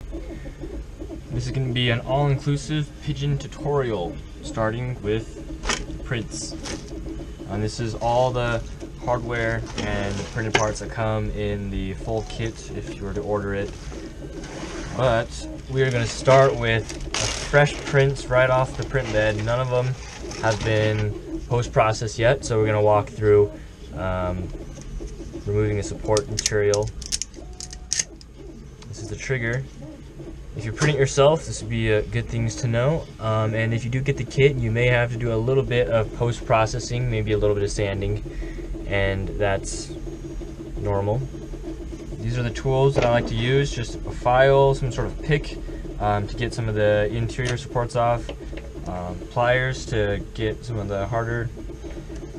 This is going to be an all-inclusive pigeon tutorial, starting with prints. And this is all the hardware and printed parts that come in the full kit if you were to order it. But we are going to start with fresh prints right off the print bed. None of them have been post-processed yet, so we're going to walk through removing the support material. This is the trigger. If you print it yourself, this would be good things to know. And if you do get the kit, you may have to do a little bit of post-processing, maybe a little bit of sanding, and that's normal. These are the tools that I like to use, just a file, some sort of pick to get some of the interior supports off, pliers to get some of the harder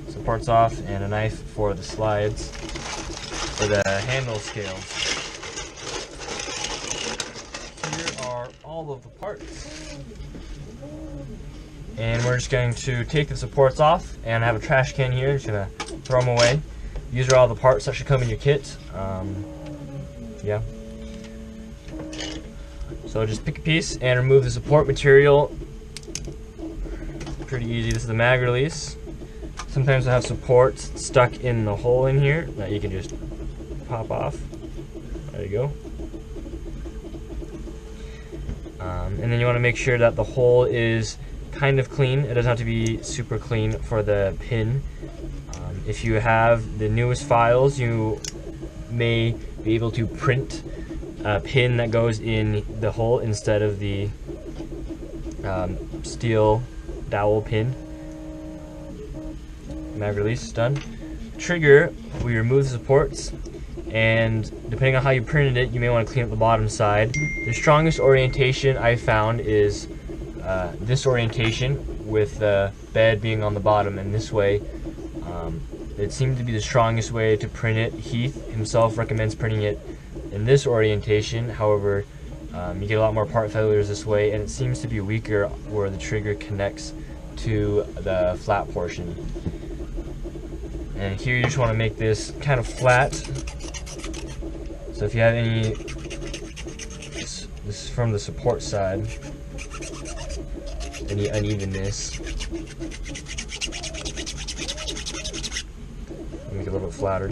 supports off, and a knife for the slides, for the handle scales. All of the parts, and we're just going to take the supports off, and I have a trash can here. Just gonna throw them away. These are all the parts that should come in your kit. Yeah, so just pick a piece and remove the support material. Pretty easy. This is the mag release. Sometimes I have supports stuck in the hole in here that you can just pop off. There you go. And then you want to make sure that the hole is kind of clean. It doesn't have to be super clean for the pin. If you have the newest files, you may be able to print a pin that goes in the hole instead of the steel dowel pin. Mag release done. Trigger, we remove the supports, and depending on how you printed it, you may want to clean up the bottom side. The strongest orientation I found is this orientation, with the bed being on the bottom, and this way. It seemed to be the strongest way to print it. Heath himself recommends printing it in this orientation. However, you get a lot more part failures this way, and it seems to be weaker where the trigger connects to the flat portion. And here you just want to make this kind of flat. So if you have any, this is from the support side, any unevenness, make it a little bit flatter.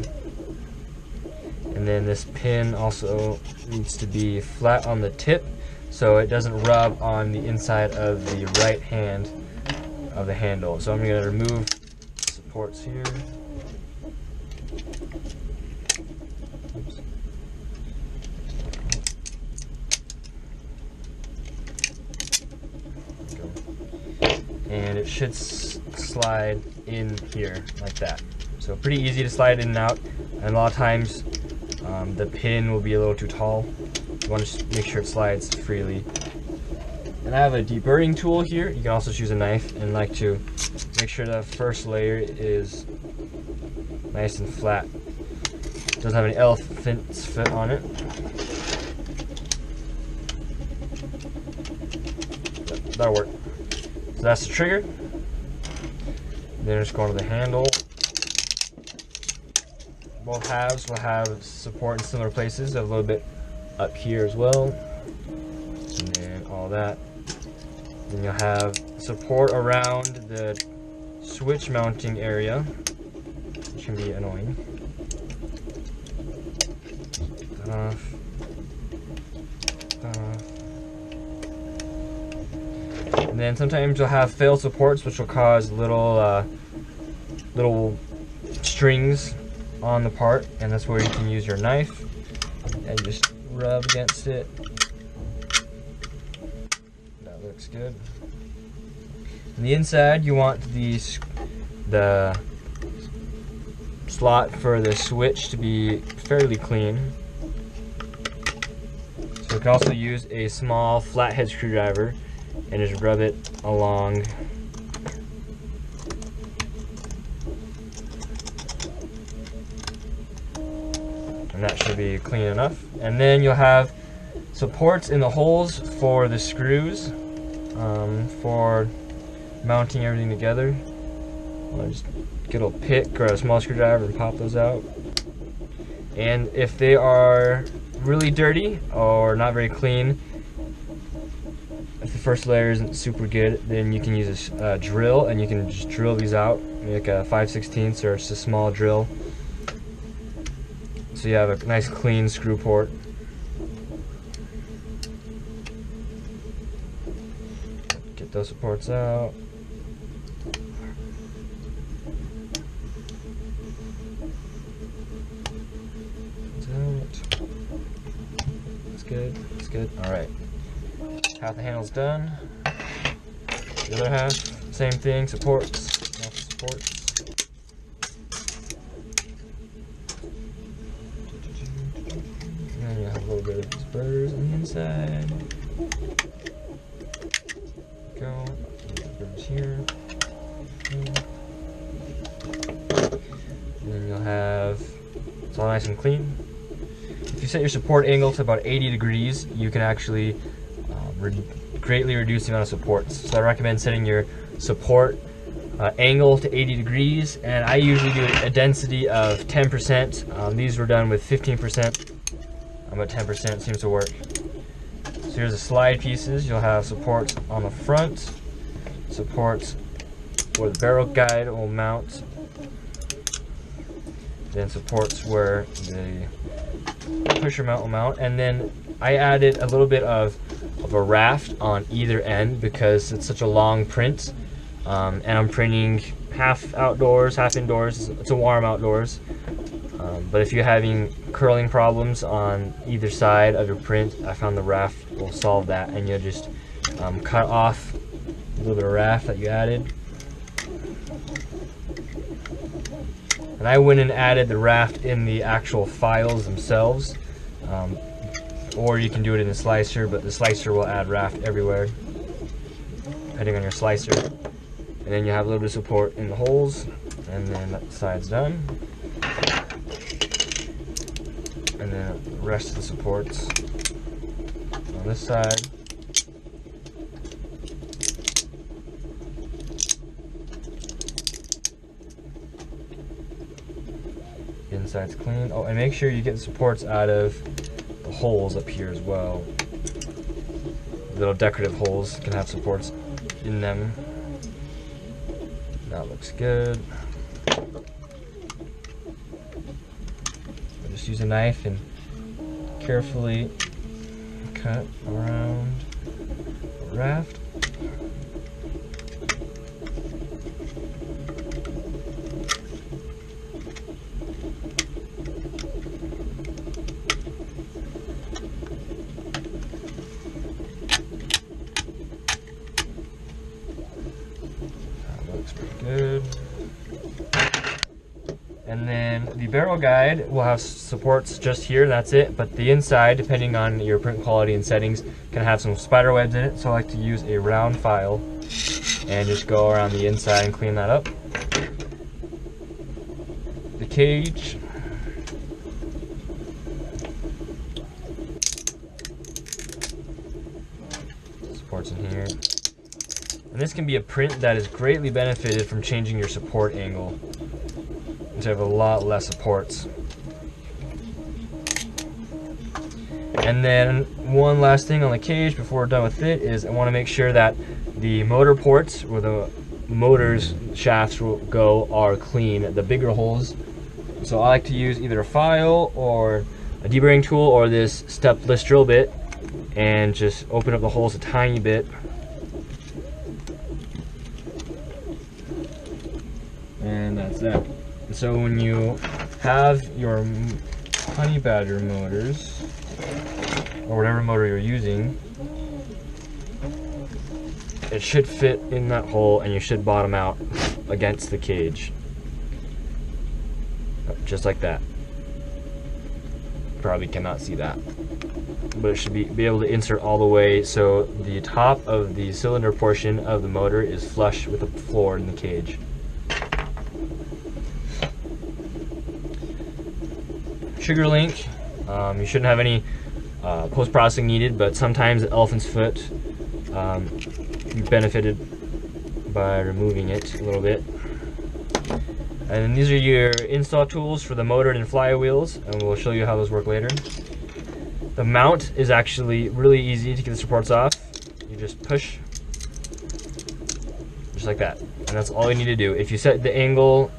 And then this pin also needs to be flat on the tip so it doesn't rub on the inside of the right hand of the handle. So I'm going to remove the supports here. And it should slide in here like that. So pretty easy to slide in and out, and a lot of times the pin will be a little too tall. You want to make sure it slides freely. And I have a deburring tool here. You can also choose a knife, and like to make sure the first layer is nice and flat. It doesn't have any elephant's foot on it. That'll work. So that's the trigger. Then just going to the handle. Both halves will have support in similar places, a little bit up here as well. And then all that. Then you'll have support around the switch mounting area, which can be annoying. That off. That off. And then sometimes you'll have failed supports, which will cause little strings on the part, and that's where you can use your knife and just rub against it. That looks good. On the inside, you want the slot for the switch to be fairly clean. So you can also use a small flathead screwdriver and just rub it along. And that should be clean enough. And then you'll have supports in the holes for the screws, for mounting everything together. I'll just get a pick or a small screwdriver and pop those out. And if they are really dirty or not very clean, if the first layer isn't super good, then you can use a drill and you can just drill these out, make a 5/16 or just a small drill. So you have a nice clean screw port. Get those supports out. That's good, that's good. Alright. Half the handle's done. The other half, same thing, supports. And then you have a little bit of spurs on the inside. Go. Spurs here. And then you'll have, it's all nice and clean. If you set your support angle to about 80 degrees, you can actually greatly reduce the amount of supports. So I recommend setting your support angle to 80 degrees, and I usually do a density of 10%. These were done with 15%. I'm at 10%, seems to work. So here's the slide pieces. You'll have supports on the front, supports where the barrel guide will mount, then supports where the pusher mount will mount, and then I added a little bit of a raft on either end because it's such a long print, and I'm printing half outdoors, half indoors. It's a warm outdoors, but if you're having curling problems on either side of your print, I found the raft will solve that, and you'll just cut off a little bit of raft that you added. And I went and added the raft in the actual files themselves, or you can do it in the slicer, but the slicer will add raft everywhere, depending on your slicer. And then you have a little bit of support in the holes, and then that side's done. And then the rest of the supports on this side. Inside's clean. Oh, and make sure you get the supports out of the holes up here as well. Little decorative holes can have supports in them. That looks good. I'll just use a knife and carefully cut around the raft. Good. And then the barrel guide will have supports just here, that's it, but the inside, depending on your print quality and settings, can have some spider webs in it, so I like to use a round file and just go around the inside and clean that up. The cage. Supports in here. And this can be a print that is greatly benefited from changing your support angle to have a lot less supports. And then one last thing on the cage before we're done with it is I want to make sure that the motor ports where the motor's shafts will go are clean, the bigger holes. So I like to use either a file or a deburring tool or this stepless drill bit and just open up the holes a tiny bit. And that's that. So when you have your honey badger motors, or whatever motor you're using, it should fit in that hole and you should bottom out against the cage. Just like that. Probably cannot see that. But it should be able to insert all the way so the top of the cylinder portion of the motor is flush with the floor in the cage. Trigger link, you shouldn't have any post-processing needed, but sometimes the elephant's foot, you benefited by removing it a little bit. And these are your install tools for the motor and flywheels, and we'll show you how those work later. The mount is actually really easy to get the supports off. You just push, just like that. And that's all you need to do. If you set the angle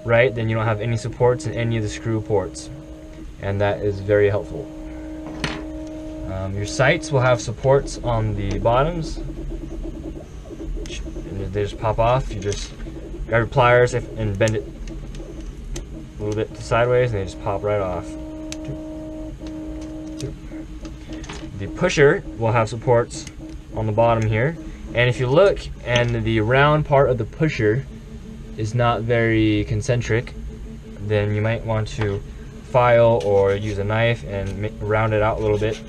right, then you don't have any supports in any of the screw ports. And that is very helpful. Your sights will have supports on the bottoms. And they just pop off. You just grab your pliers and bend it a little bit sideways, and they just pop right off. The pusher will have supports on the bottom here, and if you look and the round part of the pusher is not very concentric, then you might want to file or use a knife and round it out a little bit.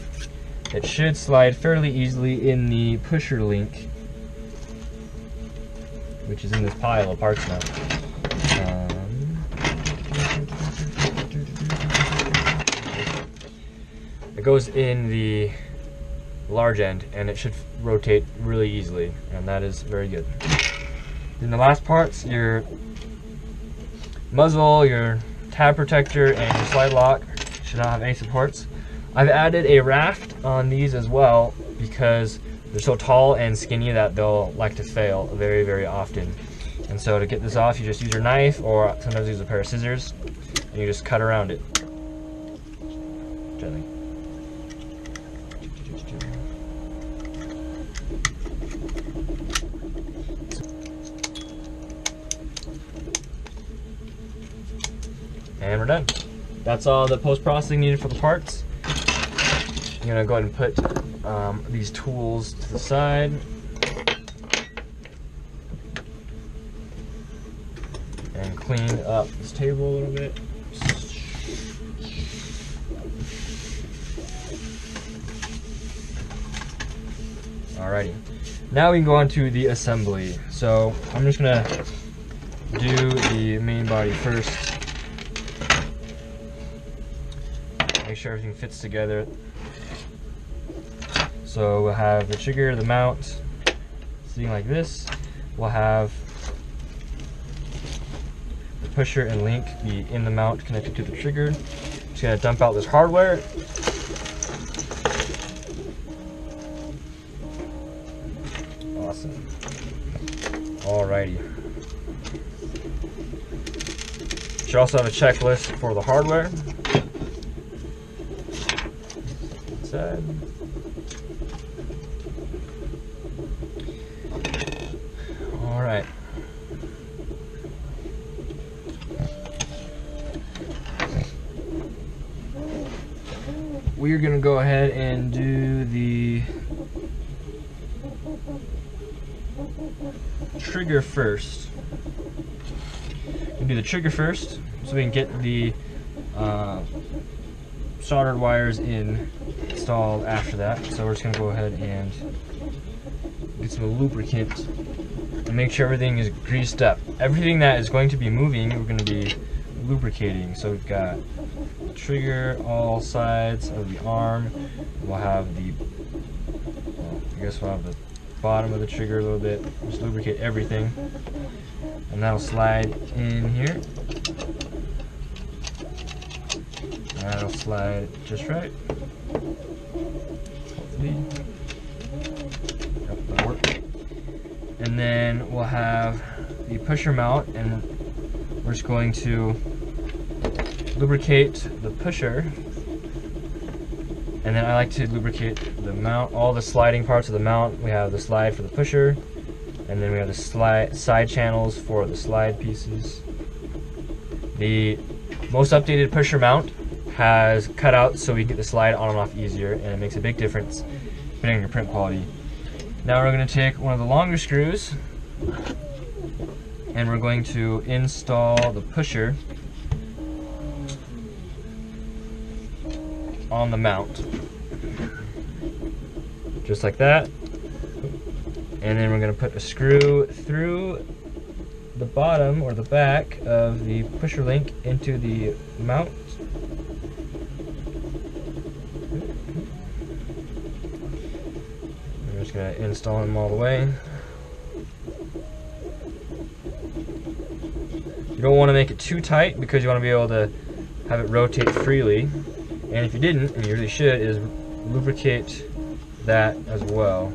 It should slide fairly easily in the pusher link, which is in this pile of parts now. It goes in the large end, and it should rotate really easily, and that is very good. Then the last parts, your muzzle, your tab protector, and your slide lock should not have any supports. I've added a raft on these as well because they're so tall and skinny that they'll like to fail very, very often. And so to get this off, you just use your knife, or sometimes use a pair of scissors, and you just cut around it gently. And we're done. That's all the post-processing needed for the parts. I'm gonna go ahead and put these tools to the side. And clean up this table a little bit. Alrighty. Now we can go on to the assembly. So I'm just gonna do the main body first. Make sure everything fits together. So we'll have the trigger, the mount, sitting like this. We'll have the pusher and link be in the mount connected to the trigger. Just gonna dump out this hardware. Awesome. Alrighty. Should also have a checklist for the hardware. Side. All right. We're gonna go ahead and do the trigger first. We'll do the trigger first so we can get the soldered wires installed after that. So we're just gonna go ahead and get some lubricant and make sure everything is greased up. Everything that is going to be moving, we're gonna be lubricating. So we've got the trigger, all sides of the arm. We'll have the, well, I guess we'll have the bottom of the trigger a little bit. Just lubricate everything. And that'll slide in here. That'll slide just right. Hopefully. Yep, that'll work. And then we'll have the pusher mount, and we're just going to lubricate the pusher. And then I like to lubricate the mount, all the sliding parts of the mount. We have the slide for the pusher, and then we have the side channels for the slide pieces. The most updated pusher mount has cutouts so we can get the slide on and off easier, and it makes a big difference depending on your print quality. Now we're going to take one of the longer screws, and we're going to install the pusher on the mount, just like that. And then we're going to put a screw through the bottom or the back of the pusher link into the mount. We're just going to install them all the way. You don't want to make it too tight because you want to be able to have it rotate freely. And if you didn't, and you really should, is lubricate that as well.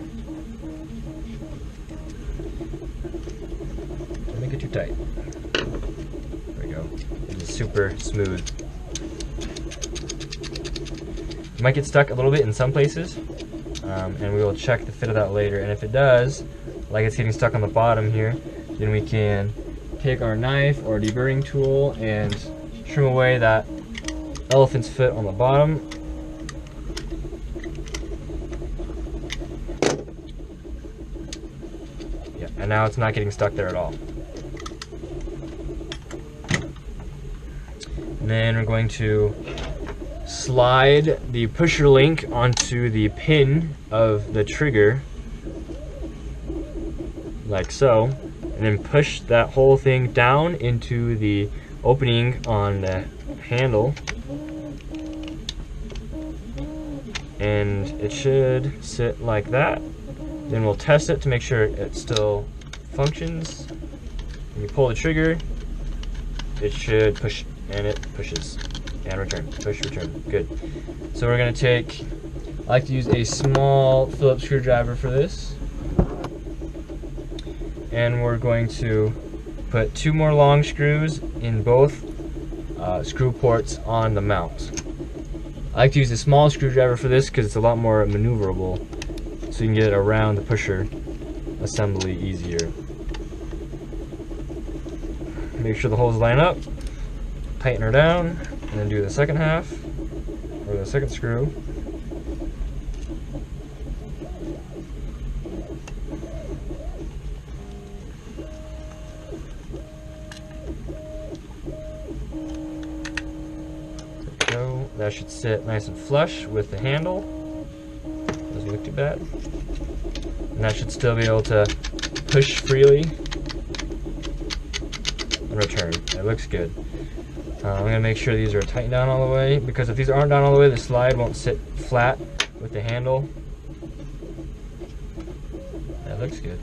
Don't make it too tight. There we go. It is super smooth. It might get stuck a little bit in some places, and we will check the fit of that later. And if it does, like it's getting stuck on the bottom here, then we can take our knife or deburring tool and trim away that elephant's foot on the bottom. Yeah, and now it's not getting stuck there at all. And then we're going to slide the pusher link onto the pin of the trigger, like so, and then push that whole thing down into the opening on the handle, and it should sit like that. Then we'll test it to make sure it still functions. When you pull the trigger, it should push, and it pushes, and return, push, return, good. So we're gonna take, I like to use a small Phillips screwdriver for this, and we're going to put 2 more long screws in both screw ports on the mount. I like to use a small screwdriver for this because it's a lot more maneuverable, so you can get it around the pusher assembly easier. Make sure the holes line up, tighten her down, and then do the second half, or the second screw. That should sit nice and flush with the handle. Doesn't look too bad. And that should still be able to push freely and return. It looks good. I'm going to make sure these are tightened down all the way, because if these aren't down all the way, the slide won't sit flat with the handle. That looks good.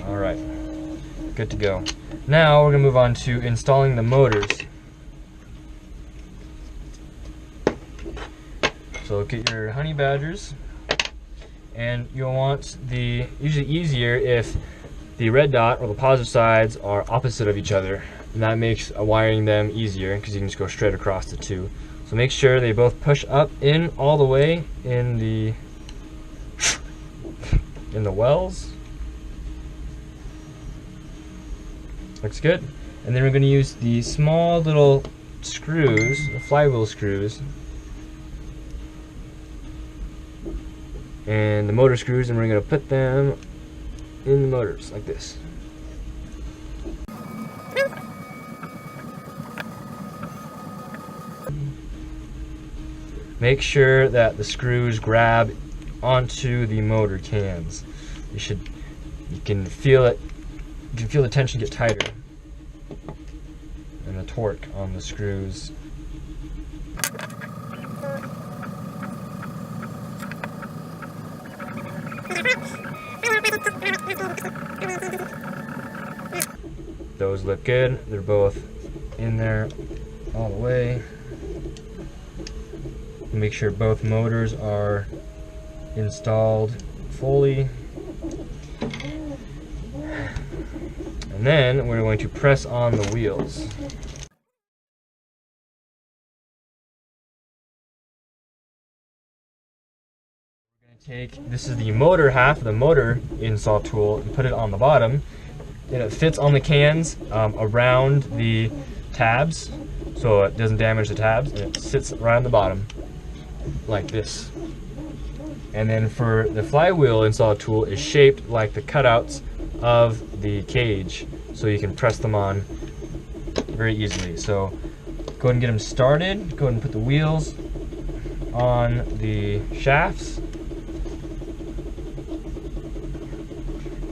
Alright, good to go. Now we're going to move on to installing the motors. So get your honey badgers, and you'll want the, usually easier if the red dot or the positive sides are opposite of each other, and that makes wiring them easier because you can just go straight across the two. So make sure they both push up in all the way in the wells. Looks good. And then we're going to use the small little screws, the flywheel screws, and the motor screws, and we're going to put them in the motors like this. Make sure that the screws grab onto the motor cans. You can feel it. You can feel the tension get tighter, and the torque on the screws. Those look good. They're both in there all the way. Make sure both motors are installed fully. And then we're going to press on the wheels. We're going to take, this is the motor half of the motor install tool, and put it on the bottom. And it fits on the cans around the tabs, so it doesn't damage the tabs, and it sits right on the bottom, like this. And then for the flywheel install tool is shaped like the cutouts of the cage, so you can press them on very easily. So go ahead and get them started. Go ahead and put the wheels on the shafts,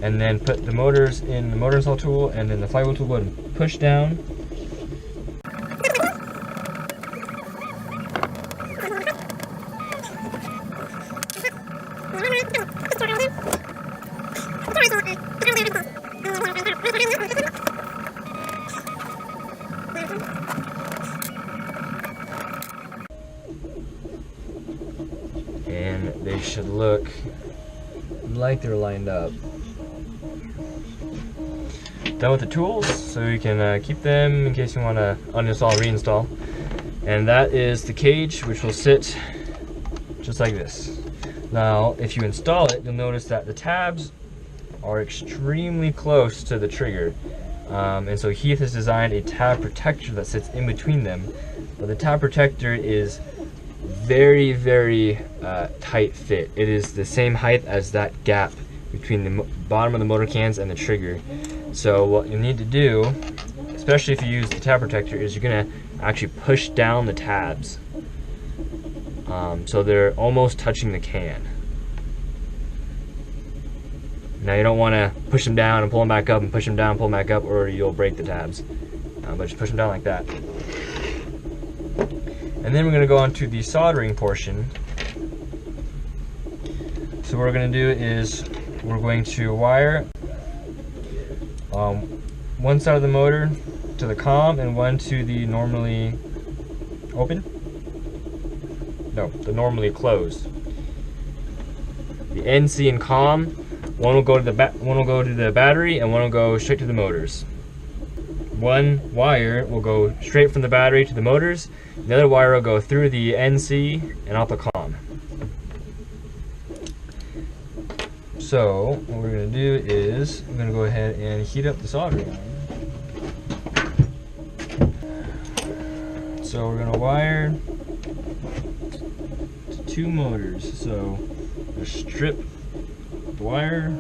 and then put the motors in the motor install tool, and then the flywheel tool. Go ahead and push down. look like they're lined up. Done with the tools, so you can keep them in case you want to uninstall and reinstall. And that is the cage, which will sit just like this. Now, if you install it, you'll notice that the tabs are extremely close to the trigger. And so Heath has designed a tab protector that sits in between them. But the tab protector is very, very tight fit. It is the same height as that gap between the bottom of the motor cans and the trigger. So what you need to do, especially if you use the tab protector, is you're gonna actually push down the tabs. So they're almost touching the can. Now you don't wanna push them down and pull them back up and push them down and pull them back up, or you'll break the tabs. But just push them down like that. And then we're gonna go on to the soldering portion. So what we're gonna do is we're going to wire one side of the motor to the COM and one to the normally open. No, the normally closed. The NC and COM, one will go to the battery and one will go straight to the motors. One wire will go straight from the battery to the motors. The other wire will go through the NC and out the COM. So what we're going to do is I'm going to go ahead and heat up the soldering iron. So we're going to wire to two motors. So just strip the wire,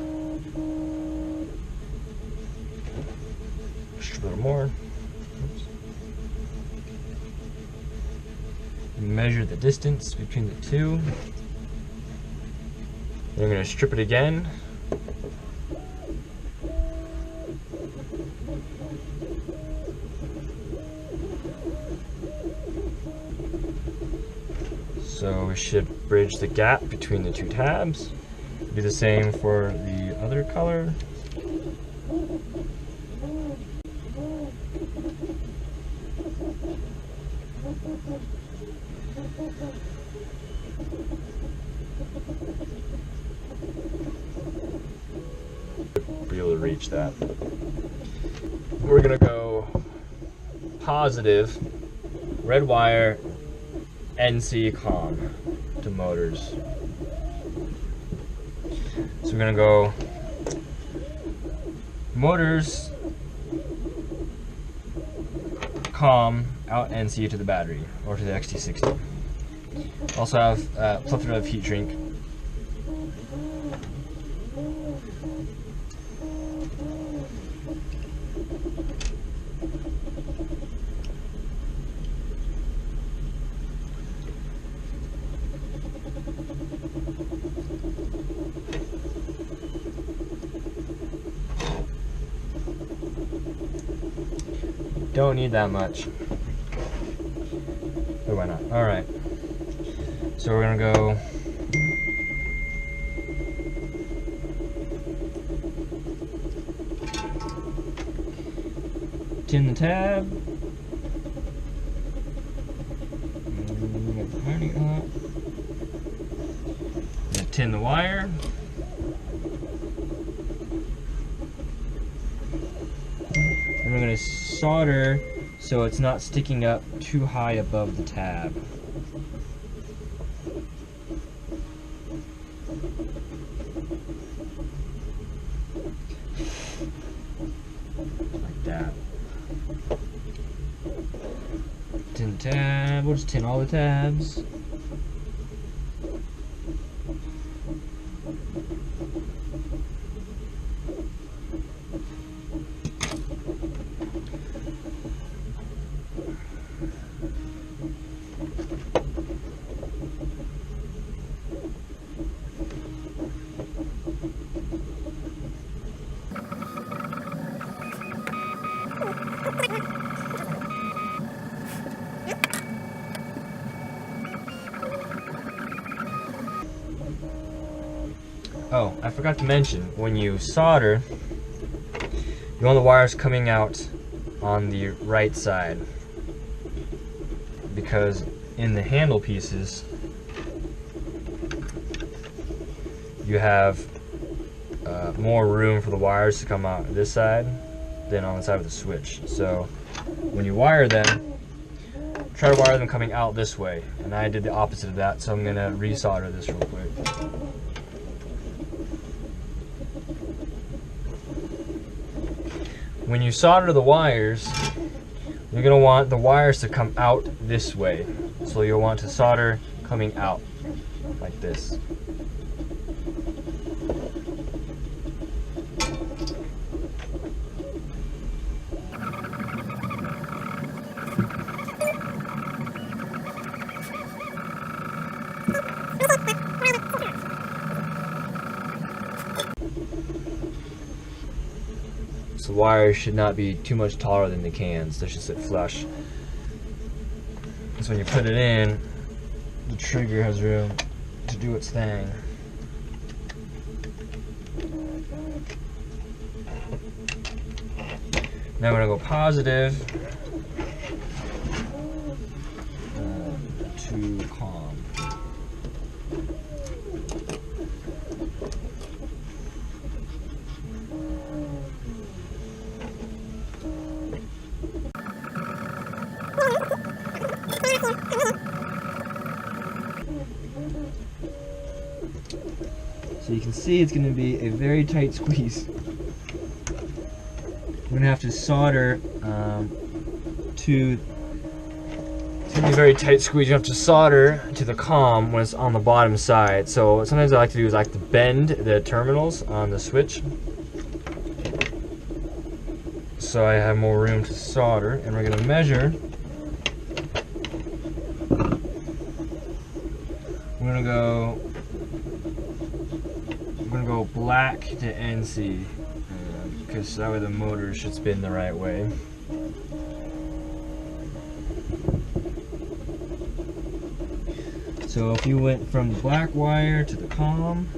strip a little more. Oops. Measure the distance between the two. Then we're going to strip it again. So we should bridge the gap between the two tabs. Do the same for the other color. Be able to reach that. We're gonna go positive red wire NC COM to motors. So we're gonna go motors COM out NC to the battery or to the XT60. Also have a plethora of heat shrink. Don't need that much. But why not? Alright. So we're gonna go tin the tab. Get the ironing up. Tin the wire. And we're going to solder so it's not sticking up too high above the tab. Like that. Tin the tab. We'll just tin all the tabs. Oh, I forgot to mention, when you solder, you want the wires coming out on the right side, because in the handle pieces, you have more room for the wires to come out this side than on the side of the switch. So when you wire them, try to wire them coming out this way. And I did the opposite of that, so I'm gonna resolder this real quick. When you solder the wires, you're gonna want the wires to come out this way. So you'll want to solder coming out like this. So the wires should not be too much taller than the cans. They should sit flush. So when you put it in, the trigger has room to do its thing. Now I'm going to go positive to calm. So you can see it's going to be a very tight squeeze. We're going to have to solder it's going to be a very tight squeeze. You have to solder to the COM when it's on the bottom side. So sometimes I like to do is I like to bend the terminals on the switch, so I have more room to solder. And we're going to measure. We're going to go black to NC, because that way the motor should spin the right way. So if you went from the black wire to the COM,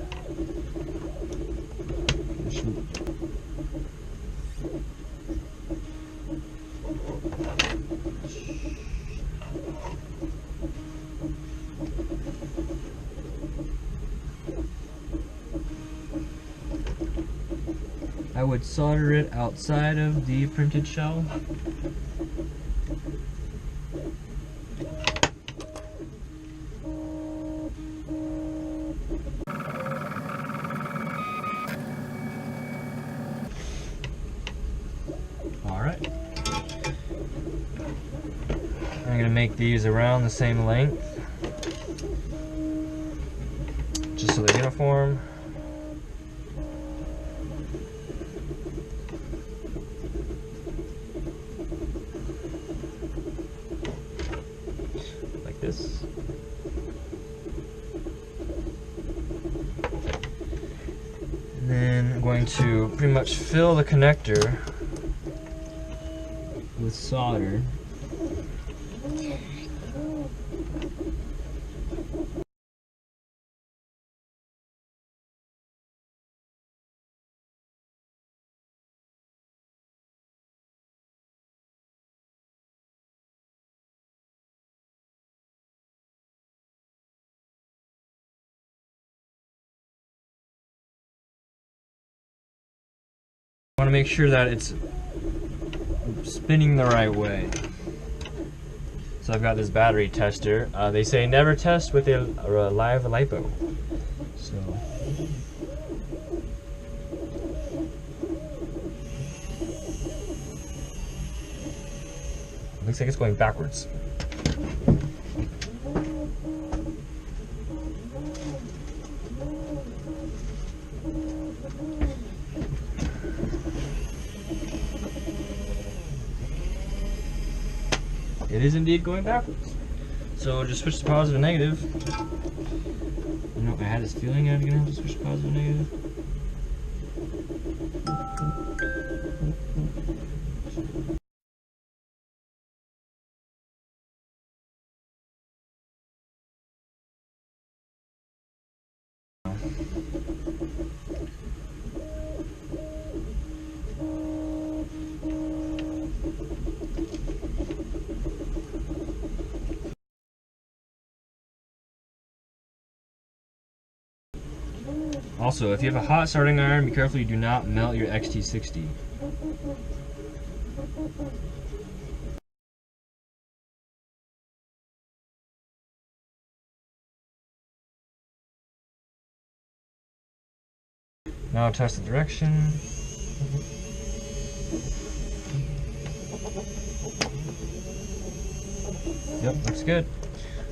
I would solder it outside of the printed shell. Alright. I'm going to make these around the same length, just so they're uniform. Like this. And then I'm going to pretty much fill the connector with solder. I want to make sure that it's spinning the right way. So I've got this battery tester. They say never test with a live LiPo. So looks like it's going backwards. It is indeed going backwards. So just switch to positive and negative. You know, I had this feeling I was gonna have to switch to positive and negative. Also, if you have a hot soldering iron, be careful you do not melt your XT60. Now test the direction. Yep, looks good.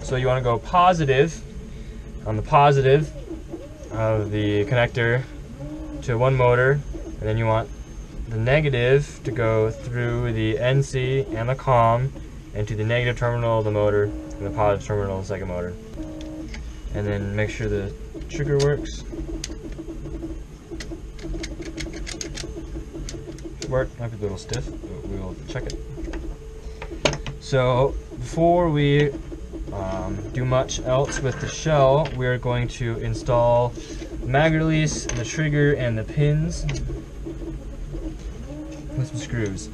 So you want to go positive on the positive of the connector to one motor, and then you want the negative to go through the NC and the COM and to the negative terminal of the motor and the positive terminal of the second motor. And then make sure the trigger works. Work, might be a little stiff, but we'll check it. So before we do much else with the shell, we're going to install the mag release, the trigger, and the pins with some screws.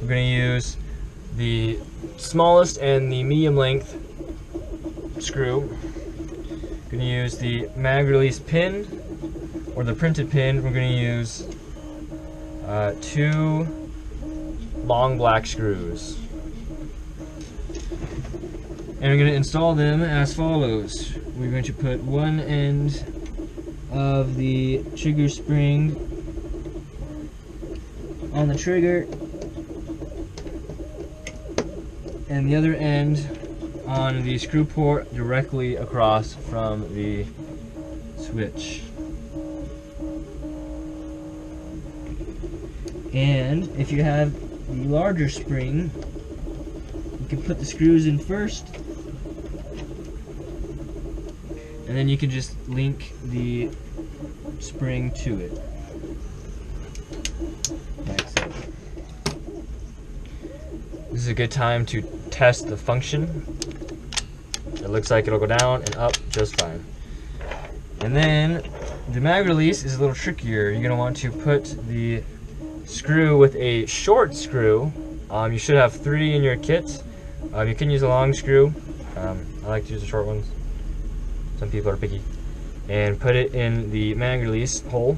We're going to use the smallest and the medium length screw. We're going to use the mag release pin or the printed pin. We're going to use 2 long black screws. And we're going to install them as follows. We're going to put one end of the trigger spring on the trigger and the other end on the screw port directly across from the switch. And if you have the larger spring, you can put the screws in first, and then you can just link the spring to it. Like so. This is a good time to test the function. It looks like it'll go down and up just fine. And then the mag release is a little trickier. You're going to want to put the screw with a short screw. You should have 3 in your kit. You can use a long screw. I like to use the short ones. Some people are picky. And put it in the mag release hole.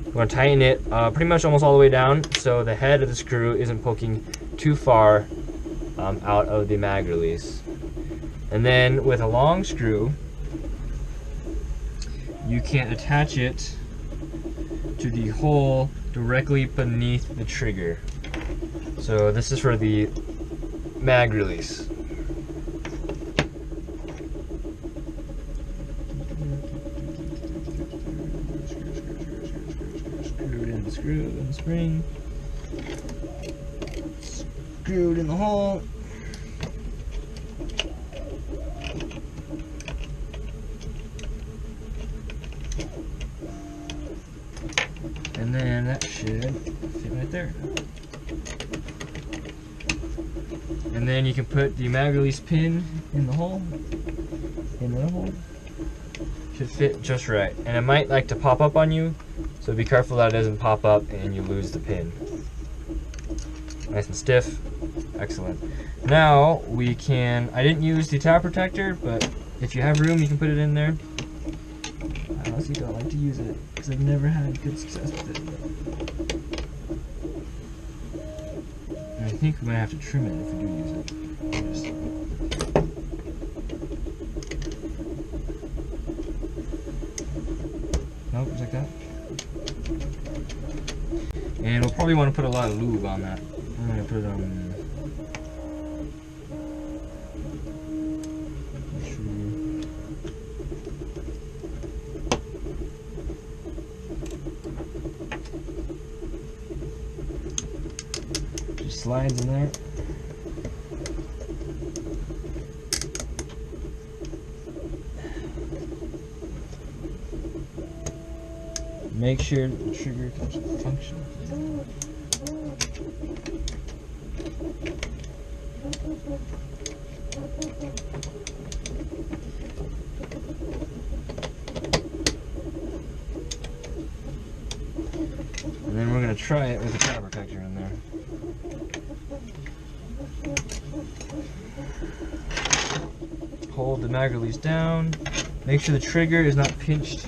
We're going to tighten it pretty much almost all the way down so the head of the screw isn't poking too far out of the mag release. And then with a long screw, you can attach it to the hole directly beneath the trigger. So this is for the mag release. Screwed in the screw and the spring. Screwed in the hole. And then that should fit right there. And then you can put the mag release pin in the hole. In the hole. Should fit just right. And it might like to pop up on you, so be careful that it doesn't pop up and you lose the pin. Nice and stiff. Excellent. Now we can, I didn't use the tap protector, but if you have room you can put it in there. I honestly don't like to use it because I've never had good success with it. And I think we might have to trim it if we do use it. Nope, just like that. And we'll probably want to put a lot of lube on that. I'm going to put just slides in there. Make sure that the trigger can function. And then we're going to try it with the power protector in there. Hold the mag release down. Make sure the trigger is not pinched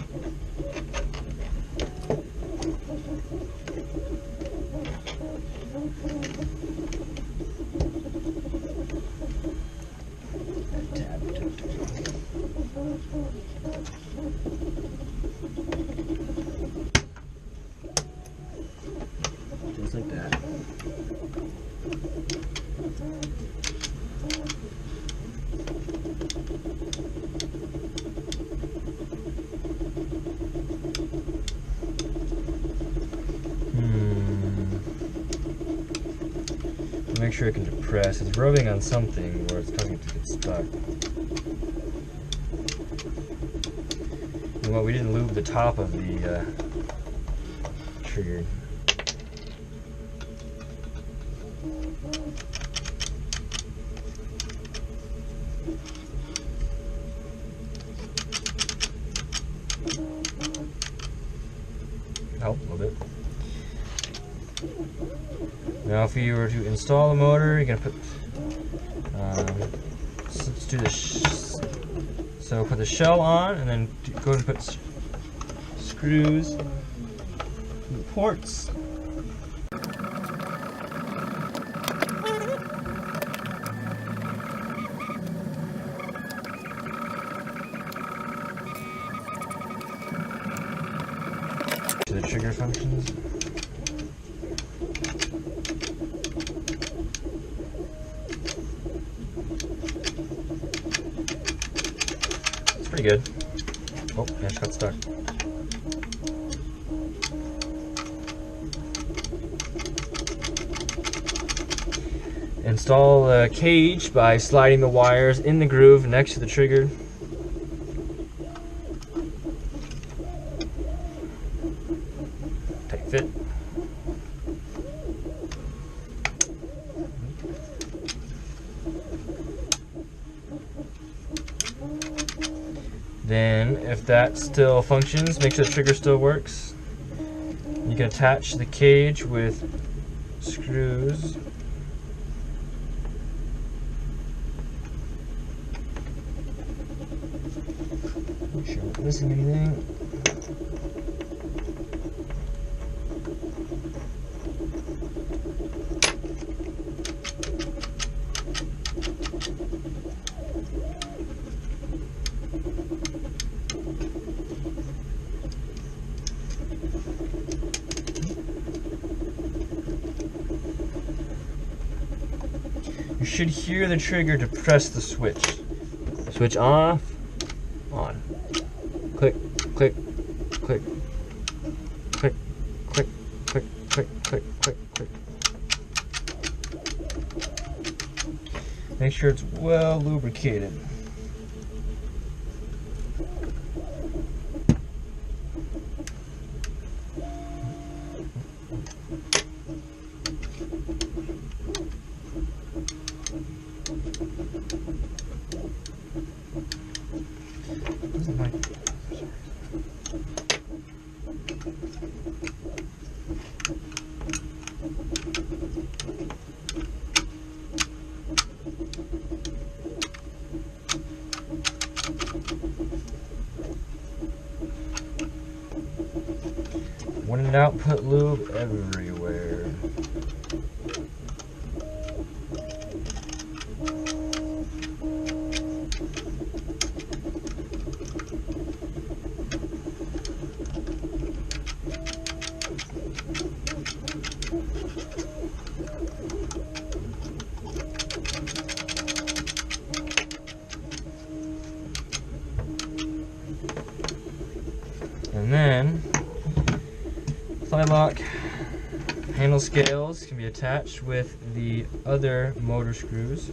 Make sure it can depress. It's rubbing on something where it's causing it to get stuck. And well, we didn't lube the top of the trigger. Help a little bit. Now if you were to install the motor, you're going to put, let's do this, so put the shell on and then go ahead and put screws in the ports. To the trigger functions. Pretty good. Oh, yeah, it got stuck. Install the cage by sliding the wires in the groove next to the trigger. Tight fit. Then, if that still functions, make sure the trigger still works. You can attach the cage with screws. Make sure I'm not missing anything. You should hear the trigger to press the switch. Switch off, on. Click, click, click, click, click, click, click, click, click, click. Make sure it's well lubricated. When in doubt, put lube everywhere. And then thigh lock handle scales can be attached with the other motor screws.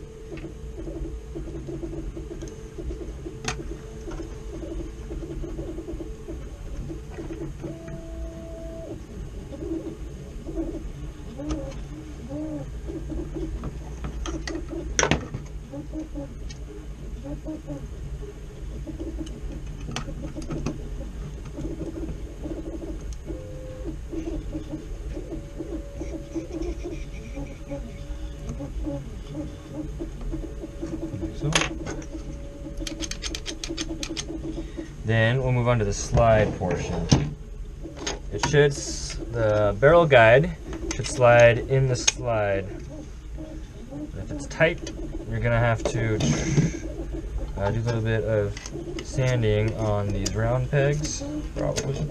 Then we'll move on to the slide portion. It should, the barrel guide should slide in the slide. And if it's tight, you're gonna have to do a little bit of sanding on these round pegs, probably.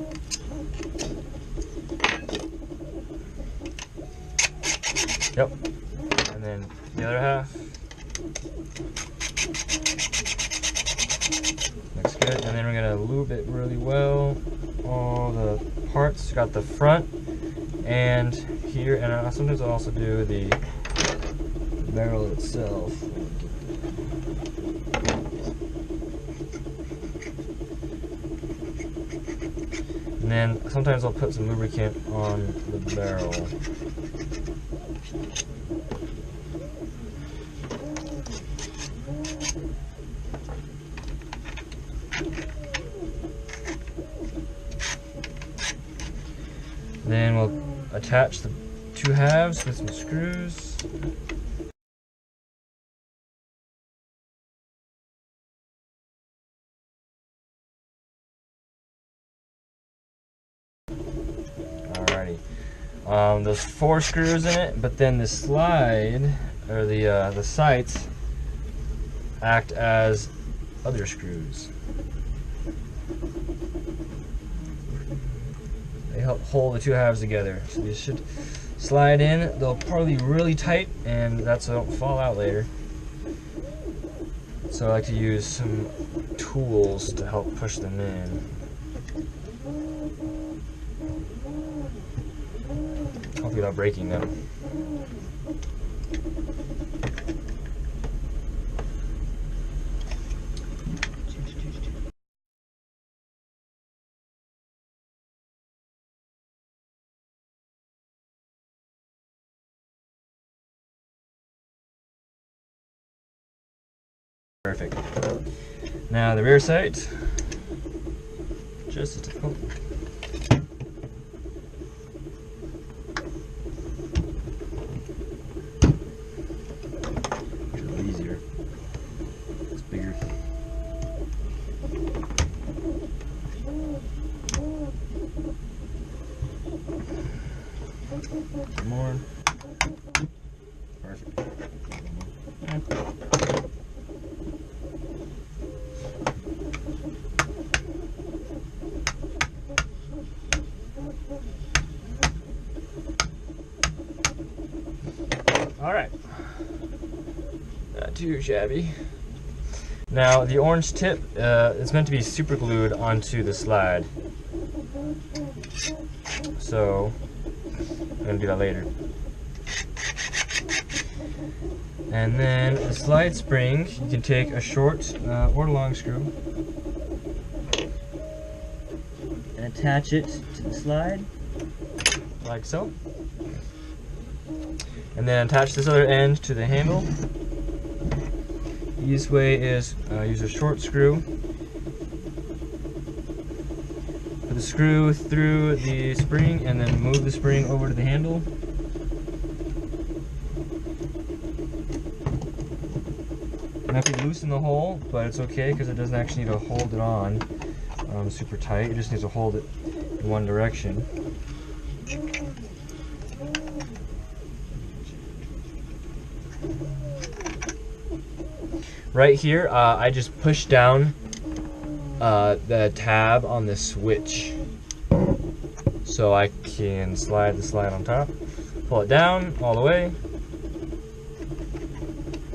Yep. And then the other half. Looks good. And then we're gonna lube it really well. All the parts. Got the front and here, and sometimes I'll also do the barrel itself. And then sometimes I'll put some lubricant on the barrel. Then we'll attach the two halves with some screws. Alrighty. There's 4 screws in it, but then the slide, or the sights, act as other screws. They help hold the two halves together. So these should slide in. They'll probably be really tight, and that's so they don't fall out later. So I like to use some tools to help push them in. Hopefully without breaking them. Perfect. Now the rear sight, just as difficult. Which is a little easier. It's bigger. Some more. Perfect. Alright, not too shabby. Now the orange tip is meant to be super glued onto the slide. So, I'm going to do that later. And then the slide spring, you can take a short or long screw and attach it to the slide, like so. And then attach this other end to the handle. The easiest way is use a short screw. Put the screw through the spring and then move the spring over to the handle. You have to loosen the hole, but it's okay because it doesn't actually need to hold it on super tight. It just needs to hold it in one direction. Right here, I just push down the tab on the switch so I can slide the slide on top. Pull it down all the way.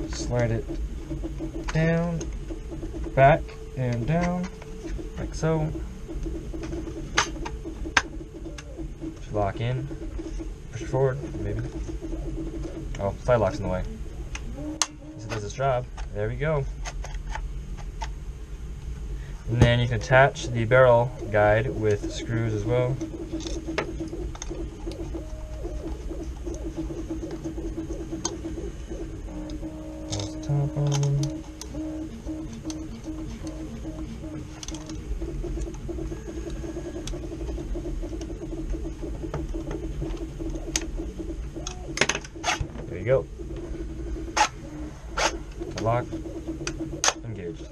Slide it down, back, and down, like so. Just lock in. Push it forward, maybe. Oh, slide lock's in the way. It does its job. There we go. And then you can attach the barrel guide with screws as well. Close the top on. There you go. Lock, engaged.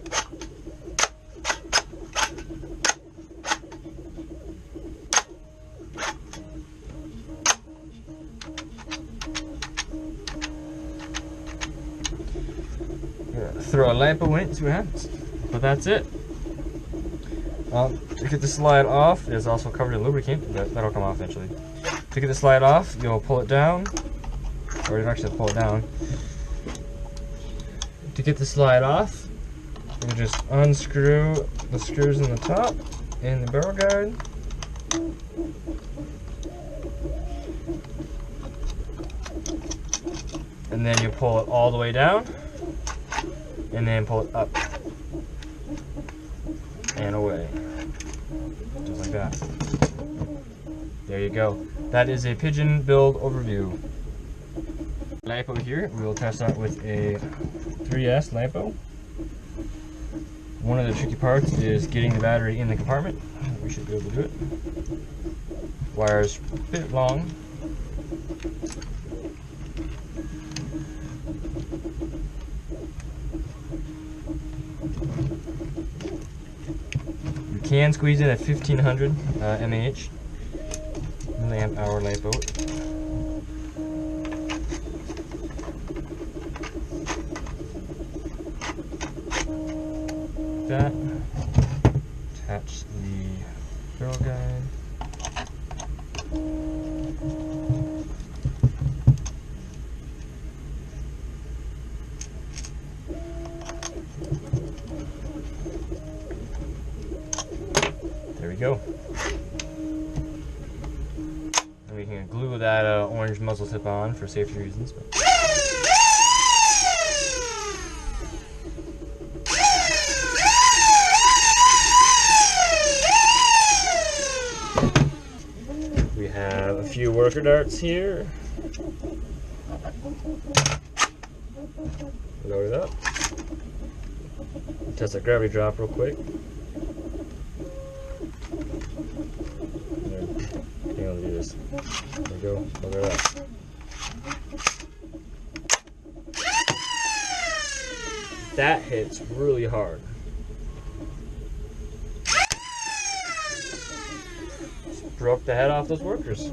Throw a lampo in it, see what happens. But that's it. To get the slide off, it's also covered in lubricant, but that'll come off eventually. To get the slide off, you'll pull it down, or you actually pull it down. To get the slide off, you just unscrew the screws in the top and the barrel guide. And then you pull it all the way down, and then pull it up and away, just like that. There you go. That is a pigeon build overview. LiPo here, we will test out with a 3S LiPo. One of the tricky parts is getting the battery in the compartment. We should be able to do it. Wire's a bit long. You can squeeze in a 1500 mAh milliamp hour LiPo. That, attach the barrel guide. There we go. And we can glue that orange muzzle tip on for safety reasons. We have a few worker darts here. Load it up. Test that gravity drop real quick. Being able to do this. There we go. Load it up. That hits really hard. Broke the head off those workers.